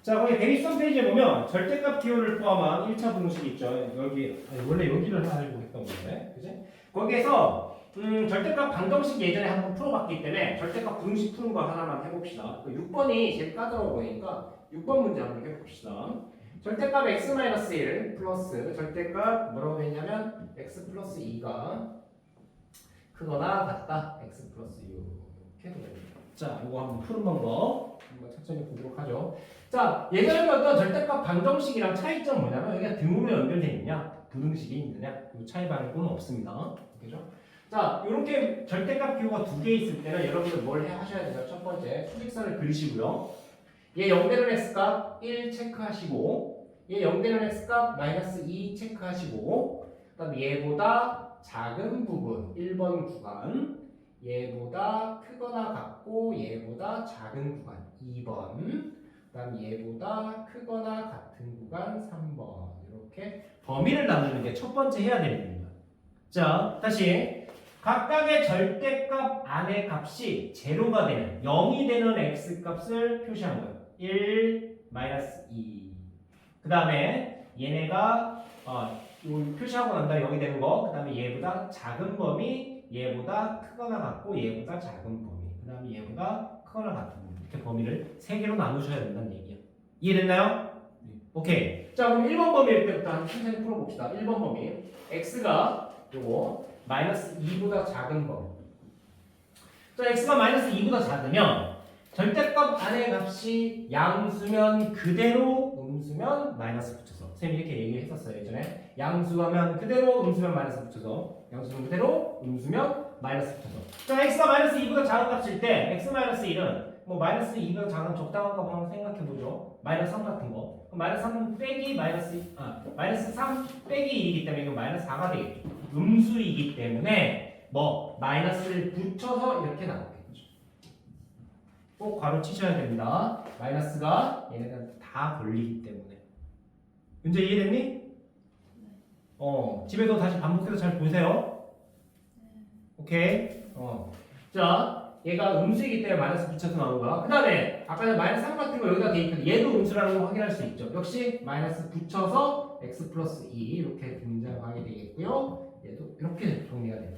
자, 거기 123페이지에 보면 절대값 기호를 포함한 1차 분식이 있죠. 여기 원래 여기를 하려고 했던 건데, 그지? 거기에서 절대값 방정식 예전에 한번 풀어봤기 때문에 절대값 분식 푸는 거 하나만 해봅시다. 6번이 제일 까다로워 보이니까 6번 문제 한번 해봅시다. 절대값 x-1 플러스 절대값 뭐라고 했냐면 x 플러스 2가 크거나 같다. x 플러스 6 이렇게 됩니다. 자, 이거 한번 푸는 방법 한번 천천히 보도록 하죠. 자, 예전에 봤던 절대값 방정식이랑 차이점 뭐냐면 여기가 등으로 연결되어 있느냐 부등식이 있느냐 이 차이 말고는 없습니다. 그죠? 자, 이렇게 절대값 기호가 두 개 있을 때는 여러분들 뭘 하셔야 되죠? 첫 번째 수직선을 그리시고요. 얘 0되는 x값 1 체크하시고 얘 0되는 x값 마이너스 2 체크하시고 그 다음에 얘보다 작은 부분 1번 구간 얘보다 크거나 같고 얘보다 작은 구간 2번 그 다음 얘보다 크거나 같은 구간 3번 이렇게 범위를 나누는 게 첫 번째 해야 되는 겁니다. 자, 다시 각각의 절대값 안의 값이 제로가 되는 0이 되는 x값을 표시한 거예요. 1, 마이너스 2. 그 다음에 얘네가 요 표시하고 난 다음에 0이 되는 거. 그 다음에 얘보다 작은 범위, 얘보다 크거나 같고 얘보다 작은 범위. 그 다음에 얘보다 크거나 같은 범위. 이렇게 범위를 3개로 나누셔야 된다는 얘기예요. 이해됐나요? 오케이. 자, 그럼 1번 범위일 때부터 한 천천히 풀어봅시다. 1번 범위. x가 요거 마이너스 2보다 작은 범위. 자, x가 마이너스 2보다 작으면 절대값 안의 값이 양수면 그대로 음수면 마이너스 붙여서 선생님이 이렇게 얘기했었어요 예전에. 양수하면 그대로 음수면 마이너스 붙여서 양수면 그대로 음수면 마이너스 붙여서. 자, x가 마이너스 2보다 작은 값일 때 x 마이너스 1은 뭐 마이너스 2보다 작은 적당한 값 한번 생각해보죠. 마이너스 3 같은 거. 그럼 마이너스 3은 빼기 마이너스 3 빼기 1이기 때문에 이건 마이너스 4가 되겠죠. 음수이기 때문에 뭐 마이너스를 붙여서 이렇게 나오겠죠. 꼭 괄호 치셔야 됩니다. 마이너스가 얘네들 다 걸리기 때문에. 문제 이해됐니? 네. 집에서 다시 반복해서 잘 보세요. 네. 오케이. 자, 얘가 음수이기 때문에 마이너스 붙여서 나온 거야. 그 다음에 아까 전에 마이너스 3 같은 거 여기다 대입해도 얘도 음수라는 거 확인할 수 있죠. 역시 마이너스 붙여서 x 플러스 2 이렇게 등장하게 되겠고요. 얘도 이렇게 정리가 됩니다.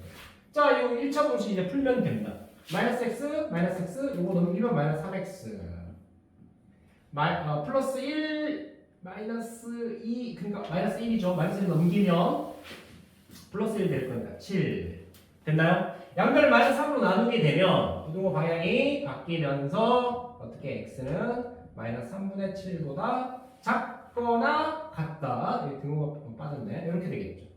자, 이 1차 공식 이제 풀면 됩니다. 마이너스 x 요거 넘기면 마이너스 3x 플러스 1 마이너스 2 그러니까 마이너스 1이죠. 마이너스 1 넘기면 플러스 1 될 겁니다. 7 됐나요? 양변을 마이너스 3으로 나누게 되면 이동호 방향이 바뀌면서 어떻게 x는 마이너스 3분의 7보다 작거나 같다. 등호가 빠졌네. 이렇게 되겠죠.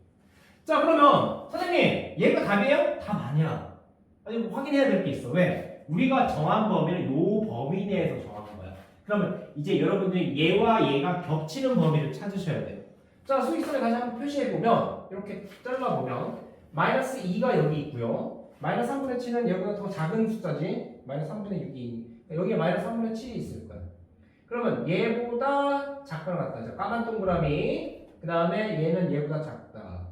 자, 그러면 선생님 얘가 답이에요? 답 아니야. 아니, 확인해야 될 게 있어. 왜? 우리가 정한 범위는 요 범위 내에서 정한 거야. 그러면 이제 여러분들이 얘와 얘가 겹치는 범위를 찾으셔야 돼요. 자, 수직선을 다시 한번 표시해보면 이렇게 잘라보면 마이너스 2가 여기 있고요. 마이너스 3분의 7은 여기가 더 작은 숫자지. 마이너스 3분의 6이 여기에 마이너스 3분의 7이 있을 거야. 그러면 얘보다 작거나 같다. 자, 까만 동그라미 그 다음에 얘는 얘보다 작다.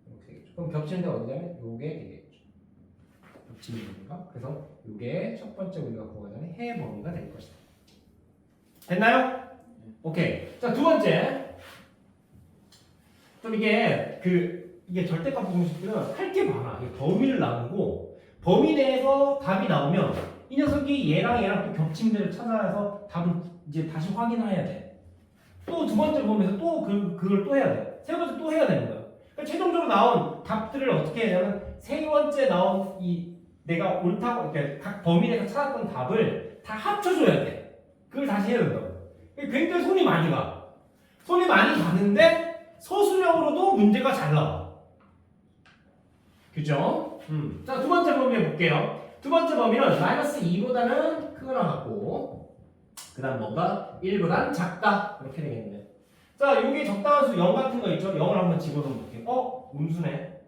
이렇게 되겠죠. 그럼 겹치는 데가 어디냐면 요게 되겠죠. 그래서 이게 첫 번째 우리가 구하자는 해 범위가 될 것이다. 됐나요? 오케이. 자, 두 번째. 좀 이게 절대값 공식들은 할 게 많아. 범위를 나누고 범위 내에서 답이 나오면 이 녀석이 얘랑 또 겹침들을 찾아서 답을 이제 다시 확인을 해야 돼. 또 두 번째 범위에서 또 그걸 또 해야 돼. 세 번째 또 해야 되는 거야. 그러니까 최종적으로 나온 답들을 어떻게 하냐면 세 번째 나온 내가 옳다고 이렇게 각 범위 내에서 찾았던 답을 다 합쳐줘야 돼. 그걸 다시 해야 된다고. 굉장히 손이 많이 가. 손이 많이 가는데 서술형으로도 문제가 잘 나와. 그죠? 자, 두 번째 범위 해볼게요. 두 번째 범위는 마이너스 2보다는 크거나 같고 그 다음 뭔가 1보다는 작다. 이렇게 되겠네. 자, 여기 적당한 수 0 같은 거 있죠? 0을 한번 집어넣어 볼게요. 음수네.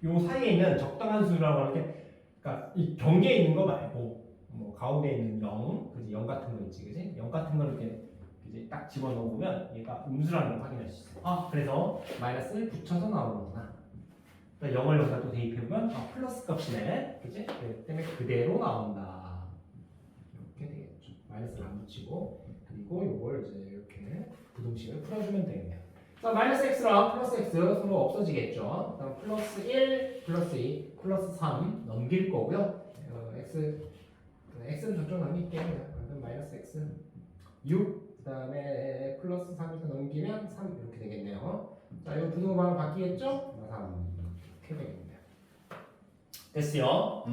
요 사이에 있는 적당한 수라고 하는 게, 그러니까 이 경계에 있는 거 말고, 뭐 가운데 있는 0, 그지? 0 같은 거 있지, 그지? 0 같은 거를 이렇게 이제 딱 집어넣으면 얘가 음수라는 걸 확인할 수 있어요. 그래서 마이너스를 붙여서 나오는구나. 0을 여기다 또 대입해보면 플러스 값이네, 그지? 그 때문에 그대로 나온다. 이렇게 되겠죠. 마이너스를 안 붙이고 그리고 그리고 요걸 이제 이렇게 부등식을 풀어주면 되겠네요. 자, 마이너스 x랑 플러스 x 서로 없어지겠죠. 그다음 플러스 1, 플러스 2, 플러스 3 넘길 거고요. x는 저쪽 넘길게요. 그럼 마이너스 x 6, 그다음에 플러스 3에서 넘기면 3 이렇게 되겠네요. 자, 이거 부등호방으로 바뀌겠죠? 3 이렇게 되겠네요. 됐어요.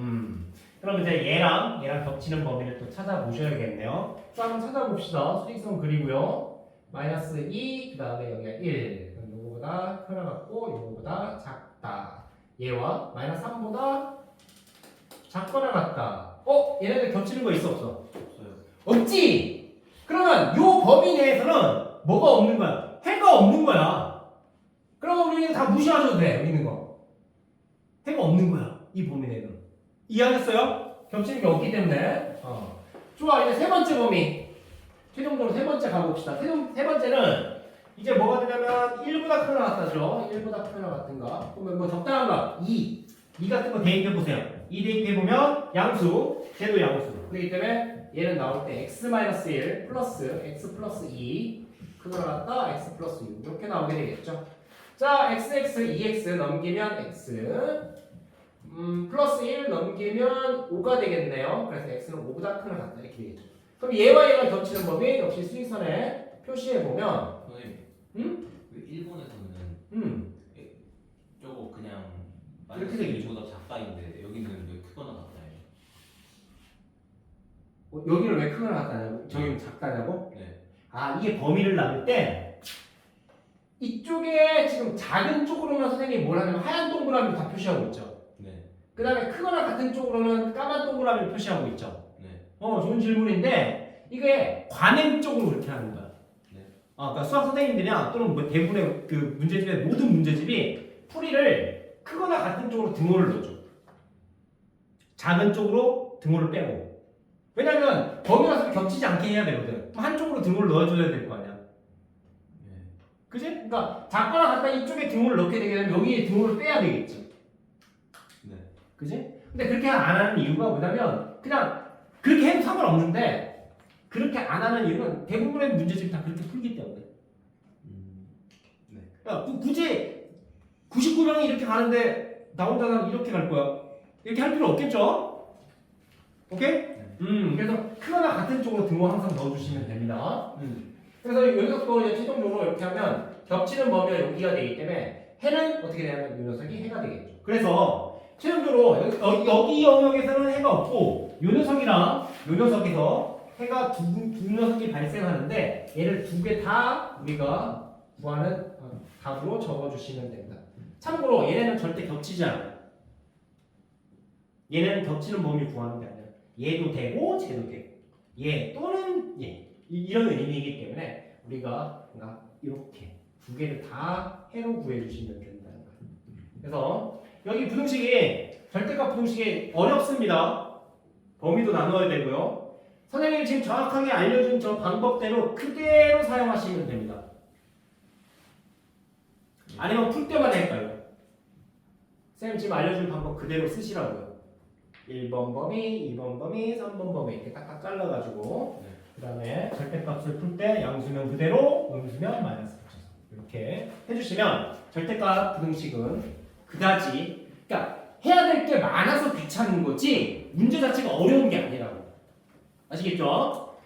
그럼 이제 얘랑 겹치는 범위를 또 찾아보셔야겠네요. 자, 한번 찾아봅시다. 수직선 그리고요. 마이너스 2, 그 다음에 여기가 1. 그럼 요거보다 크나 같고 요거보다 작다. 얘와 마이너스 3보다 작거나 같다. 얘네들 겹치는 거 있어 없어? 없어요. 없지? 그러면 요 범위 내에서는 뭐가 없는 거야? 해가 없는 거야. 그러면 우리는 다 무시하셔도 돼. 여기 있는 거. 해가 없는 거야. 이 범위 내에는. 이해하셨어요? 겹치는 게 없기 때문에. 좋아. 이제 세 번째 범위. 최종적으로 세 번째 가봅시다. 세 번째는 이제 뭐가 되냐면 1보다 크거나 같다죠. 1보다 크거나 같은가. 그러면 뭐 적당한 거 2. 2 같은 거 대입해보세요. 2 대입해보면 양수, 쟤도 양수. 그렇기 때문에 얘는 나올 때 x-1 플러스 x 플러스 2 크거나 같다 x 플러스 6 이렇게 나오게 되겠죠. 자, xx 2x 넘기면 x 플러스 1 넘기면 5가 되겠네요. 그래서 x는 5보다 크거나 같다 이렇게 되겠죠. 그럼 얘와 얘가 겹치는 범위 역시 수직선에 표시해보면 선생님. 응? 그 일본에서는 저거 그냥 이렇게 되겠죠. 보다 작다인데 여기는 왜 크거나 같다예요? 여기는 왜 크거나 같다냐고? 저기는 작다냐고? 네. 아, 이게 범위를 나눌 때 이쪽에 지금 작은 쪽으로는 선생님이 뭘 하냐면 하얀 동그라미를 다 표시하고 있죠. 네. 그 다음에 크거나 같은 쪽으로는 까만 동그라미를 표시하고 있죠. 네. 좋은 질문인데 이게 관행적으로 그렇게 하는 거야. 네. 그러니까 수학 선생님들이나 또는 뭐 대부분의 그 문제집의 모든 문제집이 풀이를 크거나 같은 쪽으로 등호를 넣어줘. 작은 쪽으로 등호를 빼고. 왜냐면 범위가 서로 겹치지 않게 해야 되거든. 그럼 한쪽으로 등호를 넣어줘야 될 거 아니야. 네. 그지? 그러니까 작거나 같다 이쪽에 등호를 넣게 되게 되면 여기에 등호를 빼야 되겠지. 네. 그지? 근데 그렇게 안 하는 이유가 뭐냐면 그냥 그렇게 해도 상관없는데 그렇게 안 하는 이유는 대부분의 문제집이 다 그렇게 풀기 때문에. 네. 그러니까 굳이 99명이 이렇게 가는데 나 혼자는 이렇게 갈 거야. 이렇게 할 필요 없겠죠? 오케이? 그래서 크거나 같은 쪽으로 등호 항상 넣어주시면 됩니다. 그래서 여기서 이제 최종적으로 이렇게 하면 겹치는 범위가 여기가 되기 때문에 해는 어떻게 되냐면 이 녀석이 해가 되겠죠. 그래서 최종적으로 여기 영역에서는 해가 없고 이 녀석이랑 이 녀석에서 해가 두 녀석이 발생하는데 얘를 두 개 다 우리가 구하는 답으로 적어주시면 됩니다. 참고로 얘네는 절대 겹치지 않아요. 얘는 겹치는 범위 구하는 게 아니라 얘도 되고 쟤도 되고 얘 또는 얘 이런 의미이기 때문에 우리가 이렇게 두 개를 다 해로 구해주시면 된다는 거예요. 그래서 여기 부등식이 절대값 부등식이 어렵습니다. 범위도 나눠야 되고요. 선생님이 지금 정확하게 알려준 저 방법대로 그대로 사용하시면 됩니다. 아니면 풀 때마다 헷갈려요. 선생님 지금 알려준 방법 그대로 쓰시라고요. 1번 범위, 2번 범위, 3번 범위 이렇게 딱딱 잘라가지고 네. 그 다음에 절대값을 풀 때 양수면 그대로, 음수면 마이너스 붙여서 이렇게 해주시면 절대값 부등식은 그다지 그러니까 해야 될 게 많아서 귀찮은 거지 문제 자체가 어려운 게 아니라고. 아시겠죠?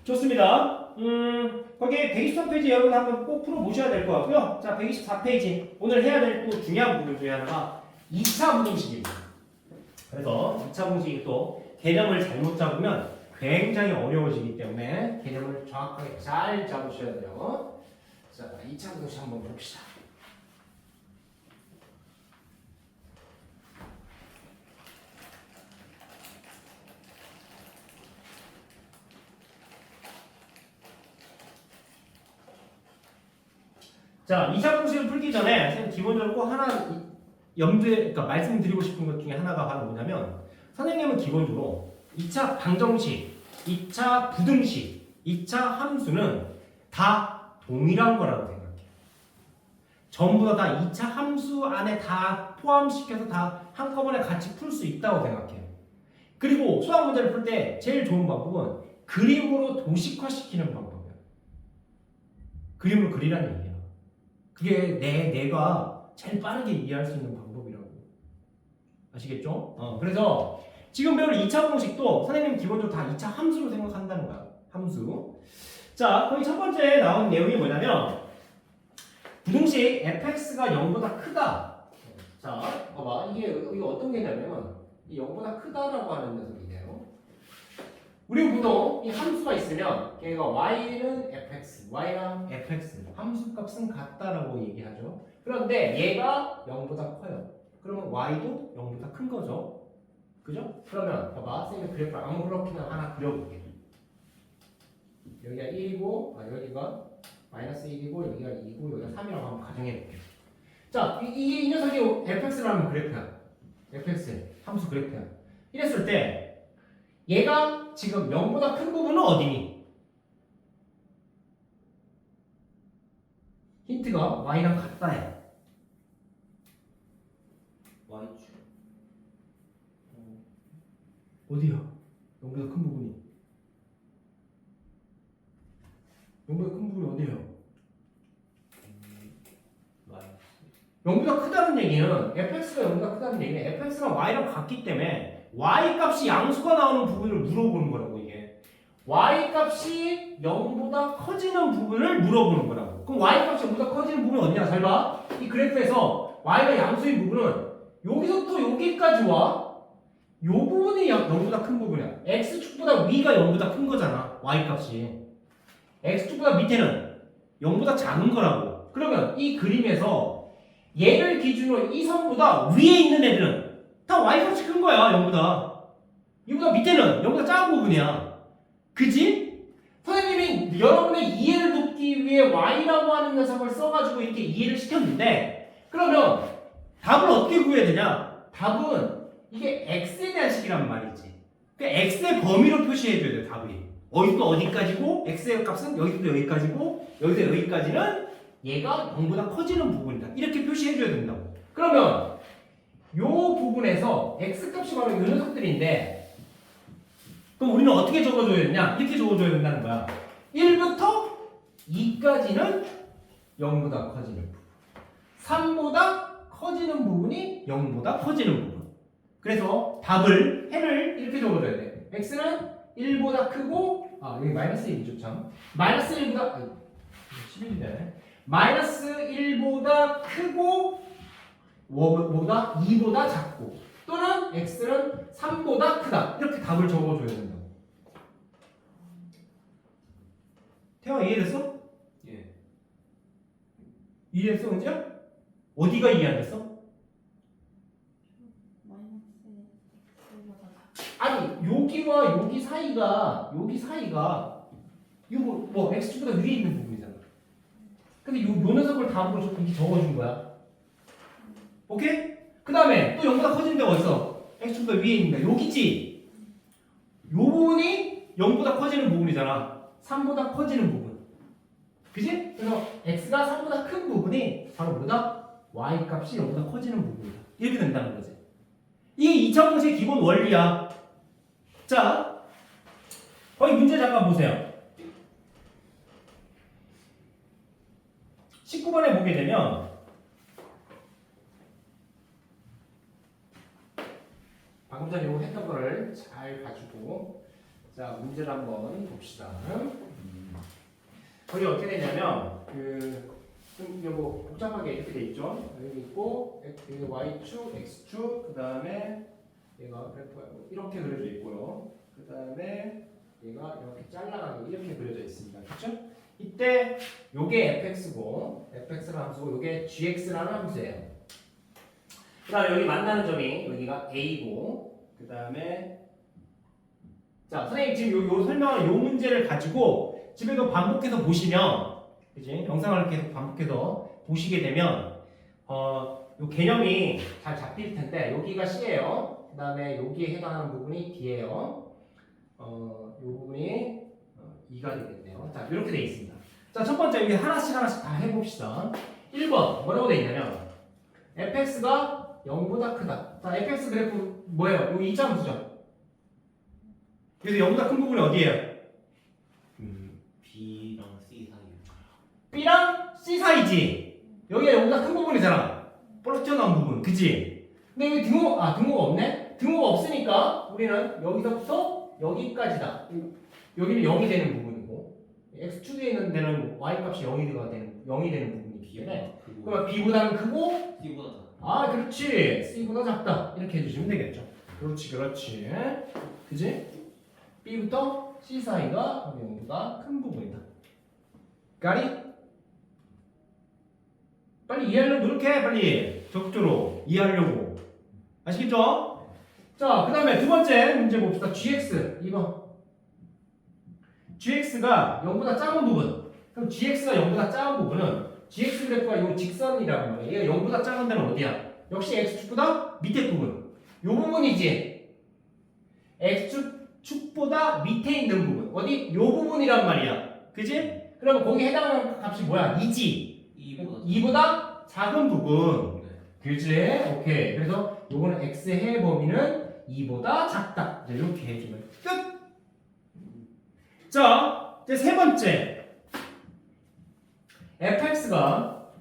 좋습니다. 거기 123페이지 여러분 한번 꼭 풀어보셔야 될 것 같고요. 자, 124페이지 오늘 해야 될 또 중요한 부분 중에 하나가 2차 부등식입니다. 그래서 2차 부등식이 또 개념을 잘못 잡으면 굉장히 어려워지기 때문에 개념을 정확하게 잘 잡으셔야 돼요. 자, 2차 부등식 한번 봅시다. 자, 2차 부등식을 풀기 전에 선생님 기본적으로 꼭 하나 염두에 그러니까 말씀드리고 싶은 것 중에 하나가 바로 뭐냐면 선생님은 기본적으로 2차 방정식, 2차 부등식, 2차 함수는 다 동일한 거라고 생각해요. 전부 다 2차 함수 안에 다 포함시켜서 다 한꺼번에 같이 풀 수 있다고 생각해요. 그리고 수학 문제를 풀 때 제일 좋은 방법은 그림으로 도식화시키는 방법이야. 그림으로 그리라는 얘기야. 그게 내가 제일 빠르게 이해할 수 있는 방법이라고. 아시겠죠? 그래서 지금 배울 2차 공식도 선생님 기본적으로 다 2차 함수로 생각한다는 거야. 함수. 자, 거기 첫 번째 나온 내용이 뭐냐면 부등식 fx가 0보다 크다. 자, 봐봐. 이게 어떤 개념이냐면 이 0보다 크다라고 하는 녀석이네요. 우리 보통 이 함수가 있으면 걔가 y는 fx, y랑 fx 함수 값은 같다라고 얘기하죠. 그런데 얘가 0보다 커요. 그러면 y도 0보다 큰 거죠. 그죠? 그러면 봐봐. 선생님 그래프를 아무렇게나 하나 그려볼게. 여기가 1이고 여기가 마이너스 1이고 여기가 2이고 여기가 3이라고 한번 가정해볼게요. 자, 이 녀석이 fx라는 그래프야. fx 함수 그래프야. 이랬을 때 얘가 지금 0보다 큰 부분은 어디니? 힌트가 y랑 같다야. Y축. 어디야? 0보다 큰 부분이. 0보다 큰 부분이 어디예요? 마이너스. 0보다 크다는 얘기는 fx가 0보다 크다는 얘기는 fx랑 y랑 같기 때문에 y 값이 양수가 나오는 부분을 물어보는 거라고 이게. y 값이 0보다 커지는 부분을 물어보는 거라고. 그럼 y 값이 0보다 커지는 부분이 어디냐? 잘 봐. 이 그래프에서 y가 양수인 부분은 여기서부터 여기까지 와. 요 부분이 0보다 큰 부분이야. x축보다 위가 0보다 큰 거잖아. y 값이. x축보다 밑에는 0보다 작은 거라고. 그러면 이 그림에서 얘를 기준으로 이 선보다 위에 있는 애들은 다 y값이 큰 거야. 0보다. 이보다 밑에는 0보다 작은 부분이야. 그지? 선생님이 여러분의 이해를 돕기 위해 y라고 하는 녀석을 써가지고 이렇게 이해를 시켰는데 그러면 답을 어떻게 구해야 되냐? 답은 이게 x에 대한 식이란 말이지. 그러니까 x의 범위로 표시해줘야 돼. 답이. 어디서 어디까지고 x의 값은 여기서부터 여기까지고 여기서 여기까지는 얘가 0보다 커지는 부분이다. 이렇게 표시해줘야 된다고. 그러면 요 부분에서 x값이 바로 이 녀석들인데 그럼 우리는 어떻게 적어줘야 되냐? 이렇게 적어줘야 된다는 거야. 1부터 2까지는 0보다 커지는 부분. 3보다 커지는 부분이 0보다 커지는 부분. 그래서 답을 해를 이렇게 적어줘야 돼. x는 1보다 크고 여기 마이너스 1이죠 참. 마이너스 1보다 11이네. 마이너스 1보다 크고 뭐보다 2보다 작고 또는 x는 3보다 크다. 이렇게 답을 적어줘야 된다고. 태화 이해됐어? 예. 이해됐어 은지야? 어디가 이해 안 됐어? 아니 여기와 여기 사이가 이거 뭐 x축보다 위에 있는 부분이잖아. 근데 요 녀석을 답으로 이렇게 적어준 거야. 오케이? 그 다음에 또 0보다 커지는 데가 어딨어? x축보다 위에 있는 데 여기지? 요 부분이 0보다 커지는 부분이잖아. 3보다 커지는 부분. 그지? 그래서 x가 3보다 큰 부분이 바로 뭐다? y 값이 0보다 커지는 부분이다. 이렇게 된다는 거지. 이게 2차 공식의 기본 원리야. 자, 거기 문제 잠깐 보세요. 19번에 보게 되면 방금 전에 이거 했던 거를 잘 가지고 자 문제를 한번 봅시다. 거기 어떻게 되냐면 좀 이거 뭐 복잡하게 이렇게 돼 있죠. 여기 있고 여기 y축, x축, 그 다음에 얘가 그래프가 이렇게 그려져 있고요. 그 다음에 얘가 이렇게 잘라가지고 이렇게 그려져 있습니다. 그렇죠? 이때 요게 fx고 fx라는 함수고 요게 gx라는 함수예요. 그 다음에 여기 만나는 점이 여기가 a고 그 다음에 자 선생님 지금 요 설명하는 요 문제를 가지고 집에도 반복해서 보시면 그지? 영상을 계속 반복해서 보시게 되면 요 개념이 잘 잡힐 텐데 여기가 C예요. 그 다음에 여기에 해당하는 부분이 D예요. 요 부분이 2가 되겠네요. 자 이렇게 돼 있습니다. 자 첫 번째 여기 하나씩 다 해봅시다. 1번 뭐라고 돼 있냐면 fx가 0보다 크다. 자 fx 그래프 뭐예요? 요 2차 함수죠. 그래서 0보다 큰 부분이 어디예요? B랑 C 사이지. 여기가 0보다 큰 부분이잖아. 볼록 튀어나온 부분. 그치? 근데 여기 등호가 없네? 등호가 없으니까 우리는 여기서부터 여기까지다. 여기는 0이 되는 부분이고 x축에 있는 데는 y값이 0이 되는 부분이기 때문에 그러면 b보다는 크고 C보다 작다. 아 그렇지 c보다 작다 이렇게 해주시면 되겠죠. 그렇지 그지? b부터 c 사이가 0보다 큰 부분이다. 까리? 빨리 이해하려고 노력해 빨리 적극적으로 이해하려고 아시겠죠? 자 그 다음에 두 번째 문제 봅시다. gx 2번 gx가 0보다 작은 부분. 그럼 gx가 0보다 작은 부분은 gx 그래프가 이 직선이라고 말이야. 얘가 0보다 작은 데는 어디야? 역시 x축보다 밑에 부분. 요 부분이지. x축보다 밑에 있는 부분. 어디? 요 부분이란 말이야. 그지? 그러면 거기에 해당하는 값이 뭐야? 2지. 2보다 작은 부분. 네. 그지? 오케이. 그래서 요거는 x의 범위는 2보다 작다. 이렇게 해주면 끝. 자, 이제 세 번째. fx가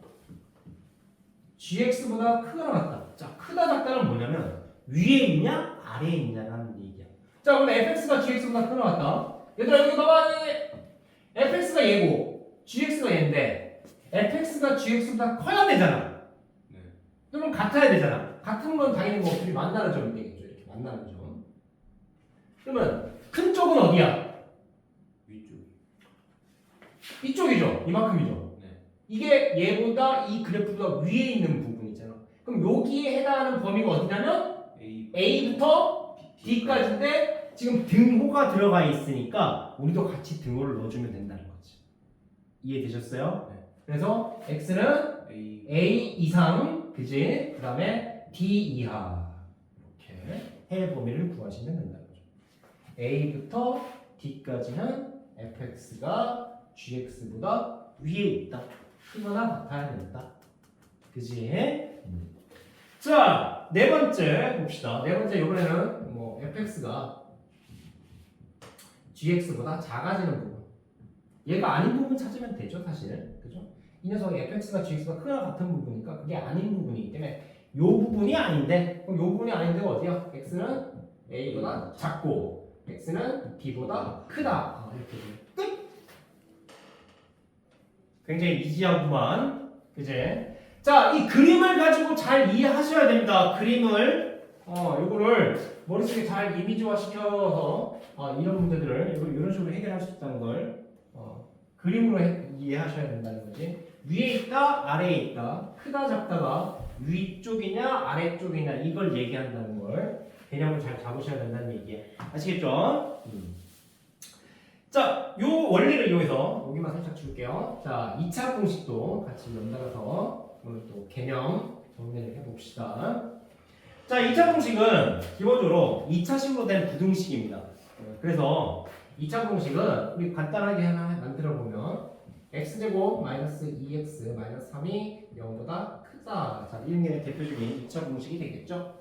gx보다 크거나 같다. 자, 크다 작다는 뭐냐면 위에 있냐 아래에 있냐라는 얘기야. 자, 그럼 fx가 gx보다 크거나 같다. 얘들아 여기 봐봐. fx가 얘고 gx가 얘인데 fx가 gx보다 커야 되잖아. 네. 그러면 같아야 되잖아. 같은 건 당연히 뭐 둘이 만나는 점이 되겠죠. 이렇게 만나는 점. 그러면 큰 쪽은 어디야? 위쪽. 이쪽이죠. 이만큼이죠. 네. 이게 얘보다 이 그래프가 위에 있는 부분이잖아. 그럼 여기에 해당하는 범위가 어디냐면 A부터 D까지인데 지금 등호가 들어가 있으니까 우리도 같이 등호를 넣어주면 된다는 거지. 이해되셨어요? 네. 그래서 X는 A 이상, 그지? 그 다음에 D 이하 이렇게 해 범위를 구하시면 된다는 거죠. A부터 D까지는 fx가 gx보다 위에 있다. 크거나 같아야 된다. 그지? 자, 네 번째 봅시다. 네 번째 이번에는 뭐 fx가 gx보다 작아지는 부분. 얘가 아닌 부분 찾으면 되죠, 사실. 그죠? 이 녀석이 fx가 gx보다 크거나 같은 부분이니까 그게 아닌 부분이기 때문에 이 부분이 아닌데, 그럼 이 부분이 아닌데 어디야? x는 a보다 작고 x는 b보다 크다. 이렇게 끝. 굉장히 이지하구만. 그제? 자, 이 그림을 가지고 잘 이해하셔야 됩니다. 그림을 요거를 머릿속에 잘 이미지화 시켜서 이런 문제들을 이런 식으로 해결할 수 있다는 걸 그림으로 이해하셔야 된다는 거지. 위에 있다, 아래에 있다, 크다, 작다가 위쪽이냐, 아래쪽이냐 이걸 얘기한다는 걸 개념을 잘 잡으셔야 된다는 얘기예요. 아시겠죠? 자, 요 원리를 이용해서 여기만 살짝 줄게요. 자, 2차 공식도 같이 연달아서 오늘 또 개념 정리를 해봅시다. 자, 2차 공식은 기본적으로 2차식으로 된 부등식입니다. 그래서 2차 공식은 우리 간단하게 하나 만들어 보면 x제곱 마이너스 2x 마이너스 3이 0보다 크다. 자, 이게 대표적인 2차 공식이 되겠죠.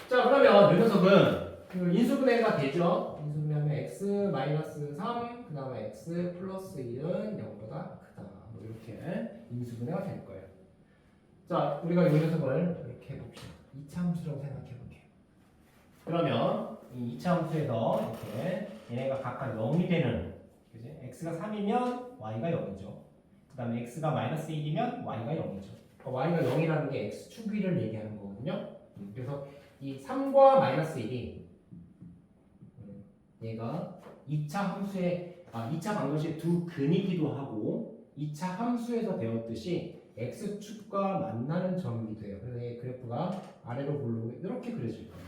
자, 그러면 이 녀석은 그 인수분해가 되죠. 인수분해하면 x 마이너스 3, 그 다음에 x 플러스 1은 0보다 크다. 뭐 이렇게 인수분해가 될 거예요. 자, 우리가 이 녀석을 이렇게 해봅시다. 2차 함수라고 생각해 볼게요. 그러면 이 2차 함수에서 이렇게 얘네가 각각 0이 되는, 그지? x가 3이면 y가 0이죠. 그 다음에 x가 마이너스 1이면 y가 0이죠. y가 0이라는 게 x축 위를 얘기하는 거거든요. 그래서 이 3과 마이너스 1이 얘가 2차 함수의 2차 방정식의 두 근이기도 하고 2차 함수에서 배웠듯이 x축과 만나는 점이기도 해요. 그래서 이 그래프가 아래로 볼록하게 이렇게 그려질 거예요.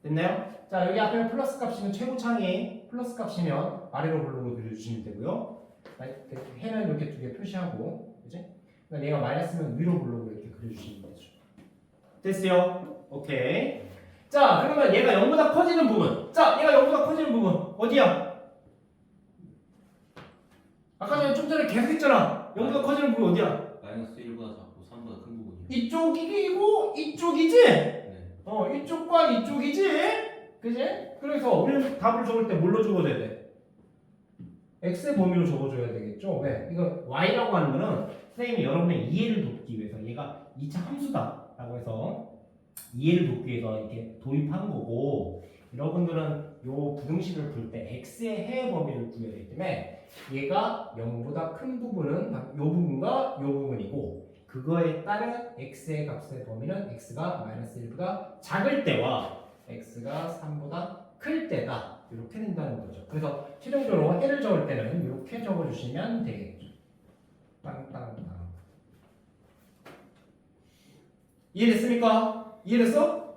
됐나요? 자, 여기 앞에 플러스 값이면 최고창이 플러스 값이면 아래로 볼록을 그려주시면 되고요. 해는 이렇게 두 개 표시하고, 그지? 그러니까 얘가 마이너스면 위로 볼록을 이렇게 그려주시면 되죠. 됐어요? 오케이. 자, 그러면 얘가 0보다 커지는 부분. 자, 얘가 0보다 커지는 부분 어디야? 아까 전에 좀 전에 계속 했잖아. 0보다 커지는 부분 어디야? 마이너스 1보다 작고 3보다 큰 부분이요. 이쪽이고 이쪽이지? 네. 이쪽과 이쪽이지? 그지? 그래서 우리는 답을 적을 때 뭘로 적어야 돼? x의 범위로 적어줘야 되겠죠? 왜? 이거 y라고 하는 거는 선생님이 여러분의 이해를 돕기 위해서 얘가 2차 함수다라고 해서 이해를 돕기 위해서 이렇게 도입한 거고 여러분들은 요 부등식을 풀 때 x의 해의 범위를 구해야 되기 때문에 얘가 0보다 큰 부분은 요 부분과 요 부분이고 그거에 따른 x의 값의 범위는 x가 마이너스 1보다 작을 때와 x가 3보다 클 때다 이렇게 된다는 거죠. 그래서 최종적으로 해를 적을 때는 이렇게 적어주시면 되겠죠. 땅땅땅. 이해됐습니까? 이해됐어?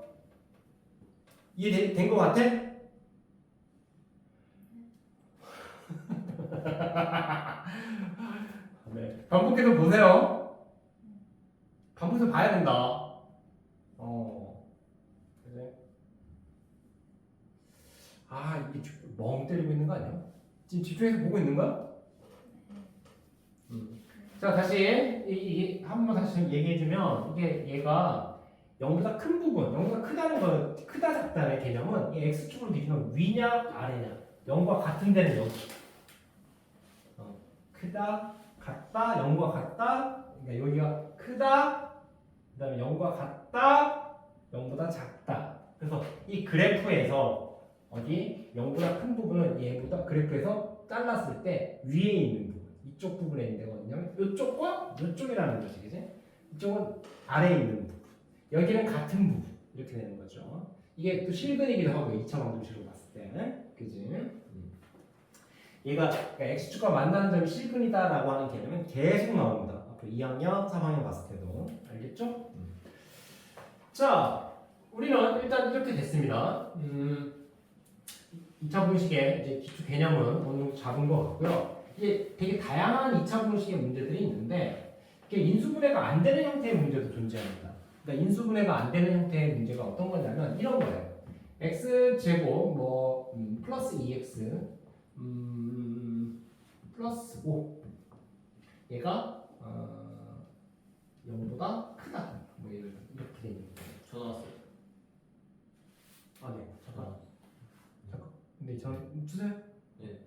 이해된 거 같아? 네. 반복해서 보세요. 반복해서 봐야 된다. 그래. 아, 이게 멍 때리고 있는 거 아니야? 지금 집중해서 보고 있는 거야? 자, 다시 한번 다시 얘기해주면 이게 얘가 0보다 큰 부분, 0보다 크다는 거, 크다 작다의 개념은 이 x축으로 뒤지면 위냐 아래냐 0과 같은 데는 여기 크다, 같다, 0과 같다 그러니까 여기가 크다 그 다음에 0과 같다 0보다 작다 그래서 이 그래프에서 어디 0보다 큰 부분은 얘보다 그래프에서 잘랐을 때 위에 있는 부분 이쪽 부분에 있는 데거든요 이쪽과 이쪽이라는 거지 그지? 이쪽은 아래에 있는 부분 여기는 같은 부분 이렇게 되는 거죠 이게 또 실근이기도 하고 2차 방정식으로 봤을 때 그지? 얘가 그러니까 x축과 만나는 점이 실근이다라고 하는 개념은 계속 나옵니다. 앞으로 2학년, 3학년 봤을 때도 알겠죠? 자, 우리는 일단 이렇게 됐습니다. 2차 분식의 이제 기초 개념은 어느 정도 잡은 것 같고요. 이게 되게 다양한 2차 분식의 문제들이 있는데 이게 인수분해가 안 되는 형태의 문제도 존재합니다. 그러니까 인수분해가 안 되는 형태의 문제가 어떤 거냐면 이런 거예요. x제곱 뭐 플러스 2x 플러스 5 얘가 0보다 크다 뭐 이렇게 돼 있는 거예요. 전화 왔어요. 아 네 잠깐 근데 저 주세요. 네.